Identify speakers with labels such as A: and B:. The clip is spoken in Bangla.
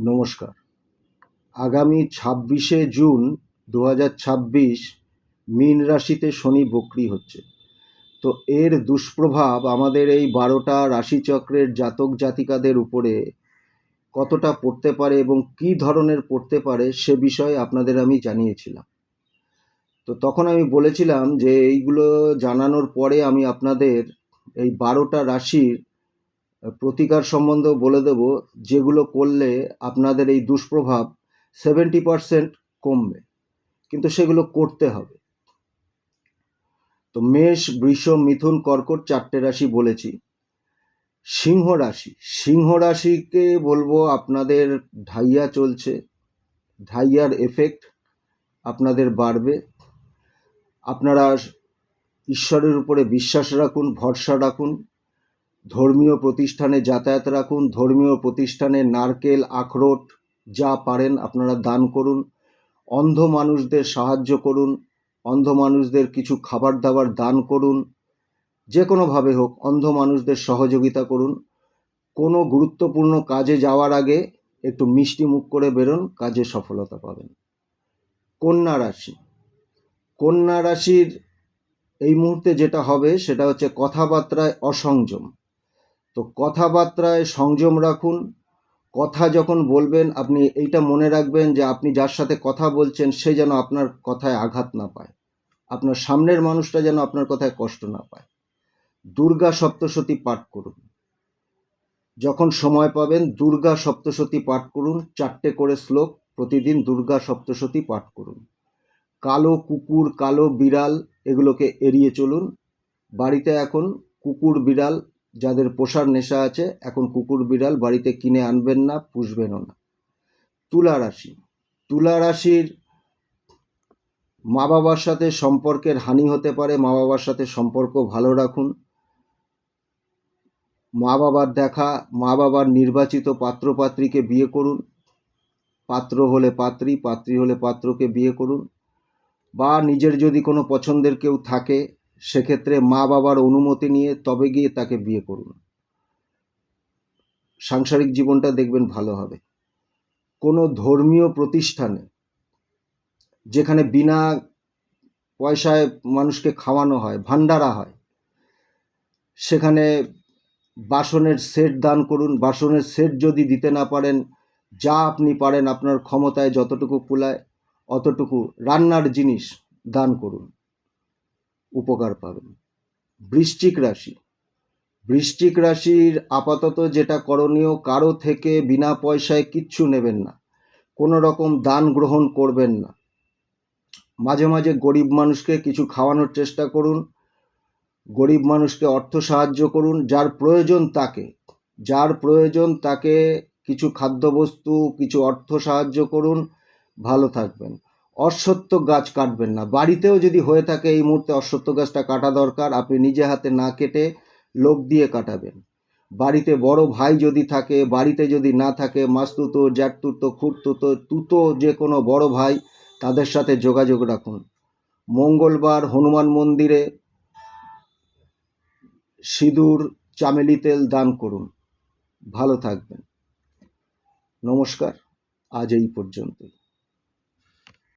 A: নমস্কার। আগামী 26শে জুন 2026 মীন রাশিতে শনি বক্রী হচ্ছে। তো এর দুষ্প্রভাব আমাদের এই 12টা রাশিচক্রের জাতক জাতিকাদের উপরে কতটা পড়তে পারে এবং কী ধরনের পড়তে পারে সে বিষয়ে আপনাদের আমি জানিয়েছিলাম। তো তখন আমি বলেছিলাম যে এইগুলো জানানোর পরে আমি আপনাদের এই 12টা রাশির প্রতিকার সম্বন্ধেও বলে দেব, যেগুলো করলে আপনাদের এই দুষ্প্রভাব 70% কমবে, কিন্তু সেগুলো করতে হবে। তো মেষ, বৃষ, মিথুন, কর্কট 4টে রাশি বলেছি। সিংহ রাশিকে বলবো আপনাদের ঢাইয়া চলছে, ঢাইয়ার এফেক্ট আপনাদের বাড়বে। আপনারা ঈশ্বরের উপরে বিশ্বাস রাখুন, ভরসা রাখুন, ধর্মীয় প্রতিষ্ঠানে যাতায়াত রাখুন, ধর্মীয় প্রতিষ্ঠানে নারকেল, আখরোট যা পারেন আপনারা দান করুন, অন্ধ মানুষদের সাহায্য করুন, অন্ধ মানুষদের কিছু খাবার দাবার দান করুন, যে কোনোভাবে হোক অন্ধ মানুষদের সহযোগিতা করুন। কোনো গুরুত্বপূর্ণ কাজে যাওয়ার আগে একটু মিষ্টি মুখ করে বেরোন, কাজে সফলতা পাবেন। কন্যা রাশির এই মুহূর্তে যেটা হবে সেটা হচ্ছে কথাবার্তায় অসংযম। তো কথাবার্তায় সংযম রাখুন। কথা যখন বলবেন আপনি এইটা মনে রাখবেন যে আপনি যার সাথে কথা বলছেন সে যেন আপনার কথায় আঘাত না পায়, আপনার সামনের মানুষটা যেন আপনার কথায় কষ্ট না পায়। দুর্গা সপ্তশতী পাঠ করুন, যখন সময় পাবেন দুর্গা সপ্তশতী পাঠ করুন, 4টে করে শ্লোক প্রতিদিন দুর্গা সপ্তশতী পাঠ করুন। কালো কুকুর, কালো বিড়াল এগুলোকে এড়িয়ে চলুন। বাড়িতে এখন কুকুর বিড়াল যাদের পোষার নেশা আছে, এখন কুকুর বিড়াল বাড়িতে কিনে আনবেন না, পুষবেনও না। তুলা রাশির মা বাবার সাথে সম্পর্কের হানি হতে পারে, মা বাবার সাথে সম্পর্ক ভালো রাখুন। মা বাবার দেখা, মা বাবার নির্বাচিত পাত্রপাত্রীকে বিয়ে করুন, পাত্র হলে পাত্রী, পাত্রী হলে পাত্রকে বিয়ে করুন। বা নিজের যদি কোনো পছন্দের কেউ থাকে সেক্ষেত্রে মা বাবার অনুমতি নিয়ে তবে গিয়ে তাকে বিয়ে করুন। সাংসারিক জীবনটা দেখবেন ভালো হবে। কোনো ধর্মীয় প্রতিষ্ঠানে যেখানে বিনা পয়সায় মানুষকে খাওয়ানো হয়, ভান্ডারা হয়, সেখানে বাসনের সেট দান করুন। বাসনের সেট যদি দিতে না পারেন, যা আপনি পারেন আপনার ক্ষমতায় যতটুকু কুলায় অতটুকু রান্নার জিনিস দান করুন, উপকার পাবেন। বৃশ্চিক রাশির আপাতত যেটা করণীয়, কারো থেকে বিনা পয়সায় কিচ্ছু নেবেন না, কোনো রকম দান গ্রহণ করবেন না। মাঝে মাঝে গরিব মানুষকে কিছু খাওয়ানোর চেষ্টা করুন, গরিব মানুষকে অর্থ সাহায্য করুন, যার প্রয়োজন তাকে কিছু খাদ্যবস্তু, কিছু অর্থ সাহায্য করুন, ভালো থাকবেন। অশ্বত্থ গাছ কাটবেন না। বাড়িতেও যদি হয়ে থাকে এই মুহূর্তে অশ্বত্থ গাছটা কাটা দরকার, আপনি নিজে হাতে না কেটে লোক দিয়ে কাটাবেন। বাড়িতে বড় ভাই যদি থাকে, বাড়িতে যদি না থাকে মাসতুতো, জ্যাঠতুতো, খুড়তুতো, যে কোনো বড় ভাই, তাদের সাথে যোগাযোগ রাখুন। মঙ্গলবার হনুমান মন্দিরে সিঁদুর, চামেলি তেল দান করুন, ভালো থাকবেন। নমস্কার, আজ এই পর্যন্তই।